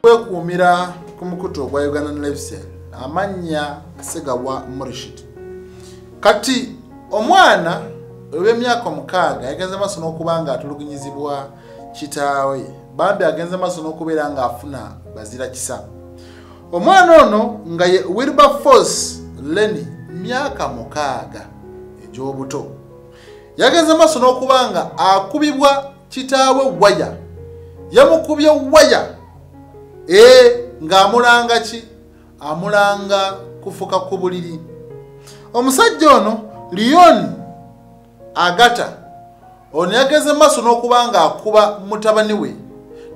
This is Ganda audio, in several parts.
kwekuumira ku mukutu ogwa Uganda Lifestyle amannya Segawa Morishid. Kati omwana w'emyaka 6 yagenze maaso n'okubanga atulugunyizibwa kitaawe, bambi agenze maaso n'okubeera nga afuna bazira kisa. Omwana ono nga ye Wilberforce Lenny myaka 6 egy'obuto yagenze maaso n'okubanga akubibwa kitaawe waya, yamukubye waya ng'amulanga ki? Amulanga kufuka ku buliri. Omusajja ono Leon Agata ono yagenze maaso n'okubanga akuba mutabani we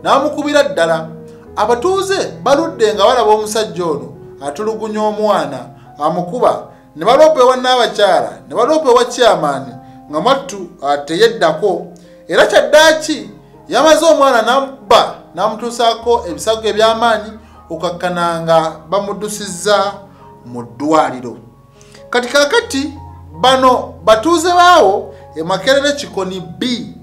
n'amukubira ddala. Abatuuze baludde nga balaba omusajja ono atulugunya omwana amukuba, ne baloopa ewa Nnaabakyala, ne baloopa ewa chairman nga Mattu teyeddako, era kyaddaaki yamaze omwana n'amubba n'amutuusaako ebisago eby'amaanyi okukakkananga bamuddusizza mu ddwaliro. Kati kaakati bano batuuze baawo Makerere Kikoni B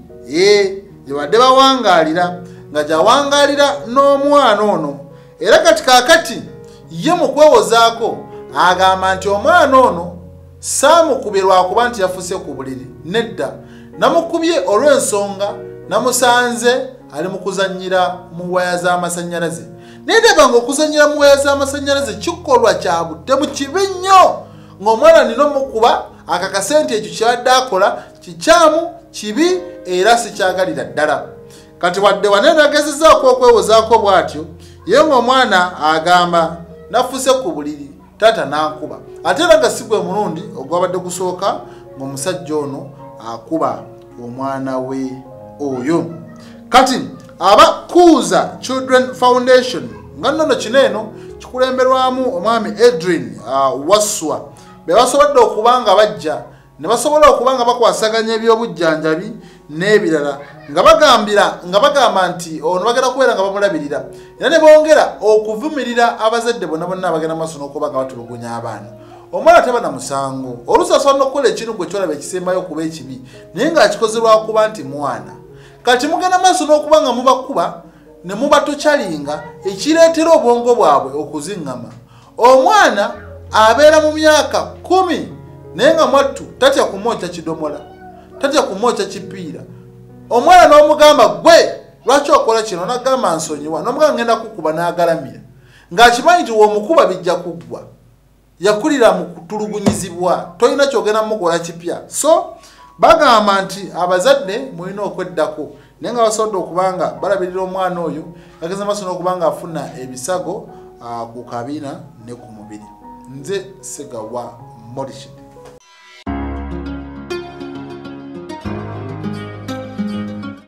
yabadde bawangaalira nga gyawangaalira n'omwana ono, era kati kaakati ye mu kwewozaako agamba nti omwana ono saamukubye lwakuba nti yafuuse ku buliri, nedda namukubye olw'ensonga namusanze ali mu kuzannyira mu waya z'amasannyalaze. Nedeba ng'okuzannyira mu waya z'amasannyalaze kikolwa kya buttemu kibi nnyo, ng'omwana nina omukuba akakasente ekyo kyabadde akola kikyamu kibi era sikyagalira ddala. Kati wadde wanene agezezzaako okwewozaako bw'atyo, ye ng'omwana agamba nafuuse ku buliri taata n'ankuba. Ate era nga si gwe mulundi ogwabadde gusooka ng'omusajja ono akuba omwana we oyo. Kati aba Kuuza Children Foundation nga nnono kino eno kikulemberwamu omwami Edrin Waswa be basobodde okubanga bajja ne basobola okubanga bakwasaganya ebyobujjanjabi n'ebirala nga bagamba nti ono bagenda kubeera nga bamulabirira, era ne bongera okuvumirira abazadde bonna bonna abagenda maaso n'okuba nga batulugunya abaana. Omwana teba na musango, oluusi asobola n'okukola ekintu gwe kyolaba ekisembayo okuba ekibi naye ng'akikozerwa kuba nti mwana. Kati mugenda maaso n'okuba nga mubakuba ne mubatokyalinga ekireetera obwongo bwabwe okuziŋŋama. Omwana abeera mu myaka 10 naye nga Mwattu tatya kumwokya kidomola, tatya kumwokya kipiira. Omwana n'omugamba gwe lwaki okola kino, n'agamba nsonyiwa, n'omugamba ngenda kukuba n'agalamira ng'akimanyi nti w'omukuba bijja kuggwa. Yakulira mu kutulugunyizibwa, tolina kyogenda mukola kipya. So bagamba nti abazadde mulina okweddako, naye nga basobodde okubanga balabirira omwana oyo yagenze maaso n'okubanga afuna ebisago ku kabina ne ku mubiri. Nze Segawa Morishid.